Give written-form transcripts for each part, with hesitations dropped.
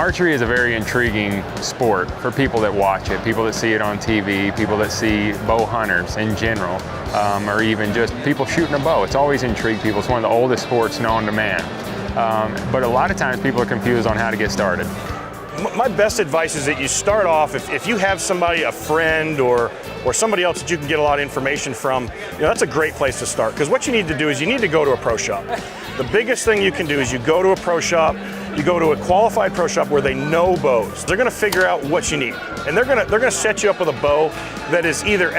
Archery is a very intriguing sport for people that watch it, people that see it on TV, people that see bow hunters in general, or even just people shooting a bow. It's always intrigued people. It's one of the oldest sports known to man. But a lot of times people are confused on how to get started. My best advice is that you start off, if you have somebody, a friend or somebody else that you can get a lot of information from, that's a great place to start. Because what you need to do is you need to go to a pro shop. The biggest thing you can do is you go to a pro shop, you go to a qualified pro shop where they know bows. They're gonna figure out what you need. And they're gonna set you up with a bow that is either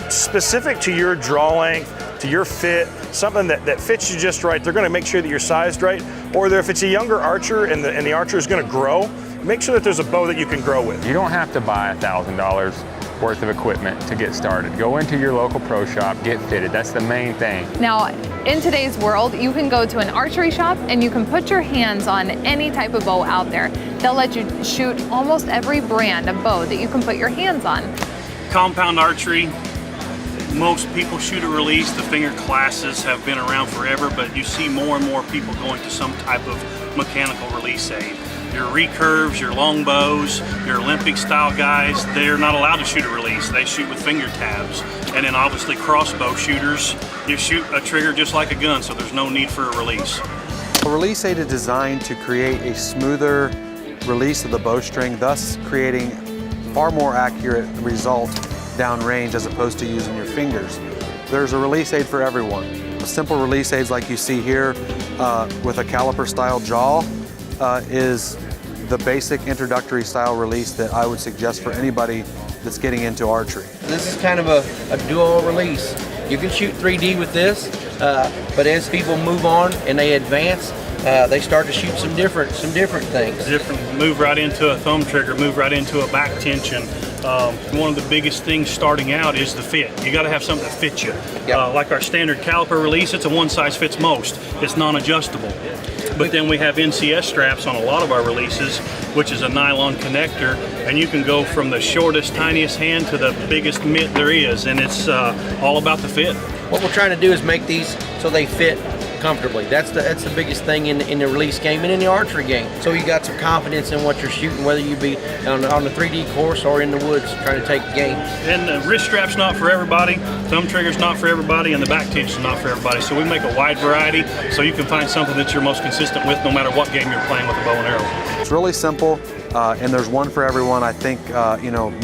specific to your draw length, to your fit, something that fits you just right. They're gonna make sure that you're sized right. Or if it's a younger archer and the archer is gonna grow, make sure that there's a bow that you can grow with. You don't have to buy $1,000 worth of equipment to get started. Go into your local pro shop, get fitted. That's the main thing. Now, in today's world, you can go to an archery shop and you can put your hands on any type of bow out there. They'll let you shoot almost every brand of bow that you can put your hands on. Compound archery, most people shoot a release. The finger classes have been around forever, but you see more and more people going to some type of mechanical release aid. Your recurves, your long bows, your Olympic style guys, they're not allowed to shoot a release. They shoot with finger tabs. And then obviously crossbow shooters, you shoot a trigger just like a gun, so there's no need for a release. A release aid is designed to create a smoother release of the bowstring, thus creating far more accurate result downrange as opposed to using your fingers. There's a release aid for everyone. Simple release aids like you see here with a caliper style jaw is the basic introductory style release that I would suggest for anybody that's getting into archery. This is kind of a dual release. You can shoot 3D with this, but as people move on and they advance, they start to shoot some different things. Move right into a thumb trigger, move right into a back tension. One of the biggest things starting out is the fit. You got to have something that fits you. Yep. Like our standard caliper release, it's a one size fits most. It's non-adjustable. But then we have NCS straps on a lot of our releases, which is a nylon connector, and you can go from the shortest, tiniest hand to the biggest mitt there is, and it's all about the fit. What we're trying to do is make these so they fit comfortably. That's the biggest thing in the release game and in the archery game. So you got some confidence in what you're shooting, whether you be on the 3D course or in the woods trying to take the game. And the wrist strap's not for everybody, thumb trigger's not for everybody, and the back tension's not for everybody. So we make a wide variety so you can find something that you're most consistent with no matter what game you're playing with a bow and arrow. It's really simple, and there's one for everyone. I think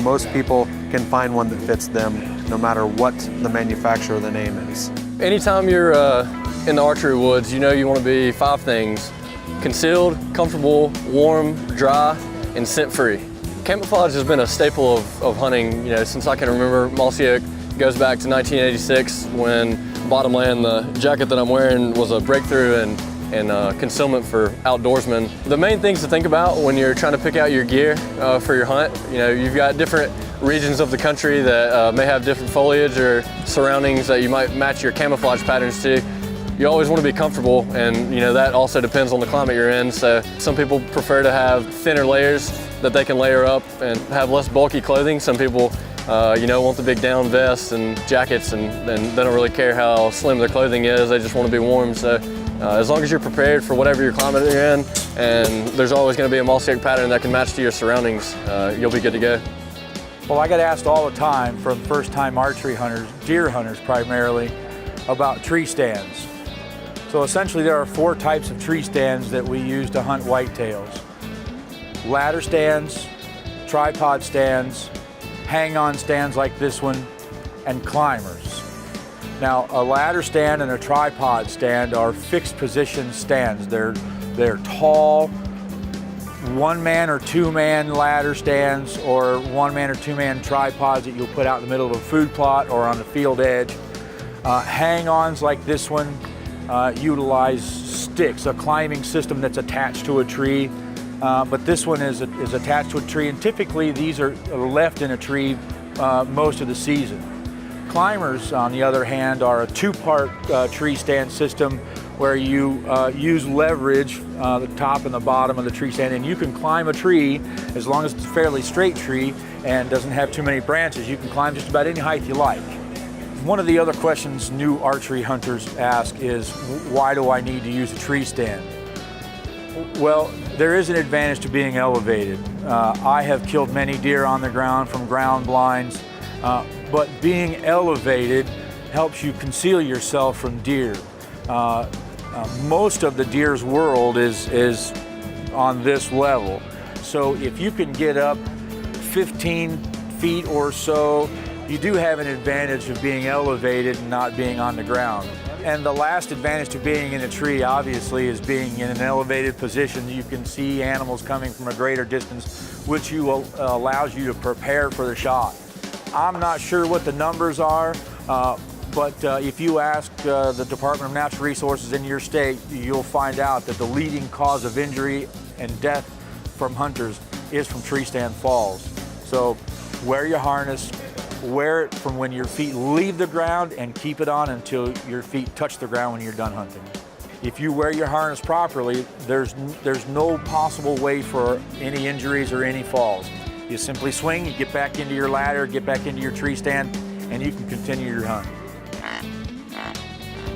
most people can find one that fits them no matter what the manufacturer of the name is. Anytime you're in the archery woods, you want to be 5 things: concealed, comfortable, warm, dry, and scent-free. Camouflage has been a staple of hunting, since I can remember. Mossy Oak goes back to 1986 when Bottomland, the jacket that I'm wearing, was a breakthrough and concealment for outdoorsmen. The main things to think about when you're trying to pick out your gear for your hunt, you've got different regions of the country that may have different foliage or surroundings that you might match your camouflage patterns to. You always want to be comfortable, and that also depends on the climate you're in. So some people prefer to have thinner layers that they can layer up and have less bulky clothing. Some people want the big down vests and jackets, and they don't really care how slim their clothing is. They just want to be warm. So as long as you're prepared for whatever your climate you're in, and there's always going to be a Mossy Oak pattern that can match to your surroundings, you'll be good to go. Well, I get asked all the time from first-time archery hunters, deer hunters primarily, about tree stands. So essentially there are 4 types of tree stands that we use to hunt whitetails. Ladder stands, tripod stands, hang-on stands like this one, and climbers. Now, a ladder stand and a tripod stand are fixed position stands. They're tall, 1-man or 2-man ladder stands, or 1-man or 2-man tripods that you'll put out in the middle of a food plot or on the field edge. Hang-ons like this one utilize sticks, a climbing system that's attached to a tree, but this one is attached to a tree, and typically these are left in a tree most of the season. Climbers, on the other hand, are a 2-part tree stand system where you use leverage, the top and the bottom of the tree stand, and you can climb a tree as long as it's a fairly straight tree and doesn't have too many branches. You can climb just about any height you like. One of the other questions new archery hunters ask is, why do I need to use a tree stand? Well, There is an advantage to being elevated. I have killed many deer on the ground from ground blinds, but being elevated helps you conceal yourself from deer. Most of the deer's world is on this level. So if you can get up 15 feet or so, you do have an advantage of being elevated and not being on the ground. And the last advantage to being in a tree, obviously, is being in an elevated position. You can see animals coming from a greater distance, which allows you to prepare for the shot. I'm not sure what the numbers are, but if you ask the Department of Natural Resources in your state, you'll find out that the leading cause of injury and death from hunters is from tree stand falls. So wear your harness, wear it from when your feet leave the ground, and keep it on until your feet touch the ground when you're done hunting. If you wear your harness properly, there's no possible way for any injuries or any falls. You simply swing, you get back into your ladder, get back into your tree stand, and you can continue your hunt.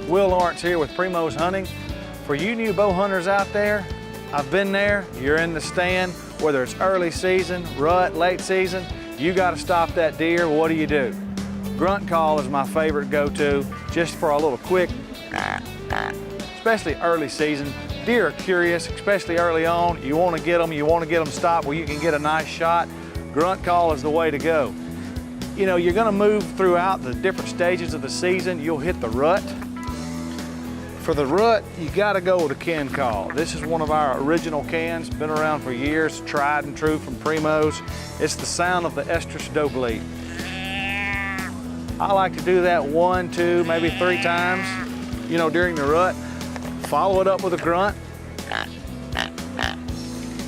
Will Lawrence here with Primo's Hunting. For you new bow hunters out there, I've been there, you're in the stand, whether it's early season, rut, late season, you gotta stop that deer. What do? Grunt Call is my favorite go-to, just for a little quick, especially early season. Deer are curious, especially early on. You wanna get them stopped where you can get a nice shot. Grunt Call is the way to go. You know, you're gonna move throughout the different stages of the season. You'll hit the rut. For the rut, you gotta go with a can call. This is one of our original cans, been around for years, tried and true from Primo's. It's the sound of the estrus doe bleed. I like to do that 1, 2, maybe 3 times, you know, during the rut. Follow it up with a grunt.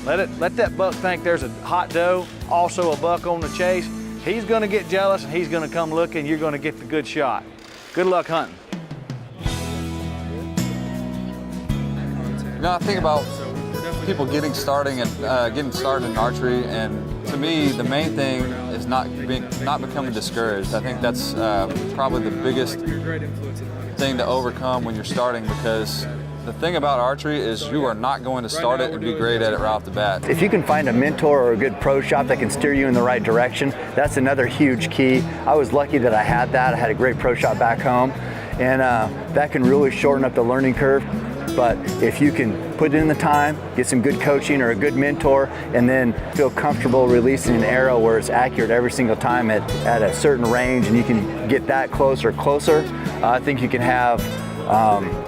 Let that buck think there's a hot doe, also a buck on the chase. He's gonna get jealous and he's gonna come looking, you're gonna get the good shot. Good luck hunting. You know, I think about people getting started in archery, and to me, the main thing is not becoming discouraged. I think that's probably the biggest thing to overcome when you're starting, because the thing about archery is you are not going to start it and be great at it right off the bat. If you can find a mentor or a good pro shop that can steer you in the right direction, that's another huge key. I was lucky that I had that. I had a great pro shop back home, and that can really shorten up the learning curve. But if you can put in the time, get some good coaching or a good mentor, and then feel comfortable releasing an arrow where it's accurate every single time at a certain range, and you can get that closer, I think you can have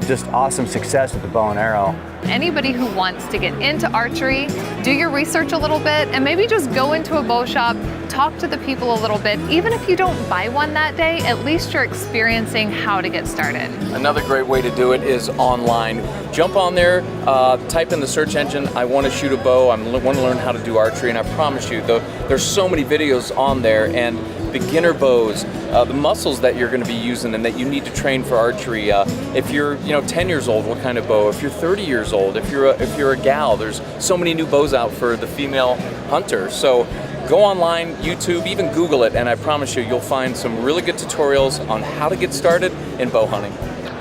just awesome success with the bow and arrow. Anybody who wants to get into archery, do your research a little bit and maybe just go into a bow shop, talk to the people a little bit. Even if you don't buy one that day, at least you're experiencing how to get started. Another great way to do it is online. Jump on there, type in the search engine, I want to shoot a bow, I want to learn how to do archery, and I promise you, there's so many videos on there, and beginner bows, the muscles that you're going to be using and that you need to train for archery. If you're 10 years old, what kind of bow? If you're 30 years old, if you're a gal, there's so many new bows out for the female hunter. So go online, YouTube, even Google it, and I promise you, you'll find some really good tutorials on how to get started in bow hunting.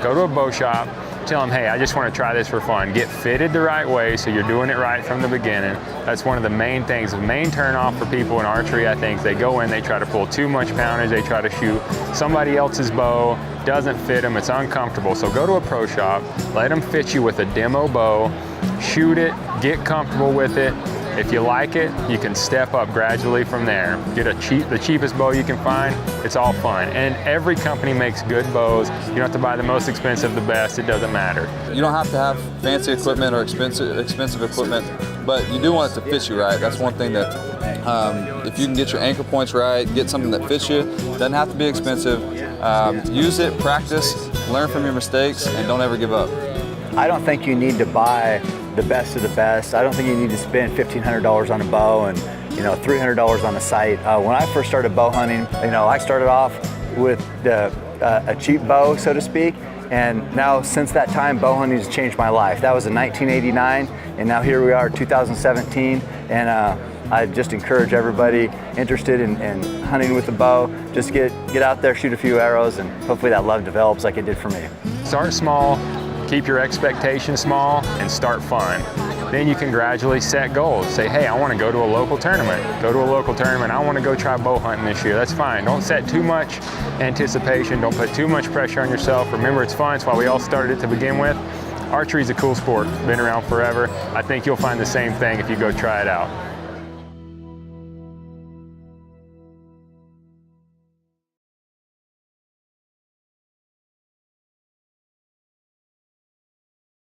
Go to a bow shop, tell them, hey, I just want to try this for fun. Get fitted the right way so you're doing it right from the beginning. That's one of the main things. The main turn off for people in archery, I think, they go in, they try to pull too much poundage, they try to shoot somebody else's bow, doesn't fit them, it's uncomfortable. So go to a pro shop, let them fit you with a demo bow, shoot it, get comfortable with it. If you like it, you can step up gradually from there. Get the cheapest bow you can find. It's all fun. And every company makes good bows. You don't have to buy the most expensive, the best. It doesn't matter. You don't have to have fancy equipment or expensive equipment, but you do want it to fit you right. That's one thing that if you can get your anchor points right, get something that fits you, doesn't have to be expensive. Use it, practice, learn from your mistakes, and don't ever give up. I don't think you need to buy the best of the best. I don't think you need to spend $1,500 on a bow and $300 on a sight. When I first started bow hunting, I started off with a cheap bow, so to speak, and now since that time, bow hunting has changed my life. That was in 1989, and now here we are, 2017, and I just encourage everybody interested in hunting with a bow, just get out there, shoot a few arrows, and hopefully that love develops like it did for me. Start small, keep your expectations small, and start fun. then you can gradually set goals. Say, hey, I want to go to a local tournament. Go to a local tournament. I want to go try bow hunting this year. That's fine. Don't set too much anticipation. Don't put too much pressure on yourself. Remember, it's fun. It's why we all started it to begin with. Archery is a cool sport. Been around forever. I think you'll find the same thing if you go try it out.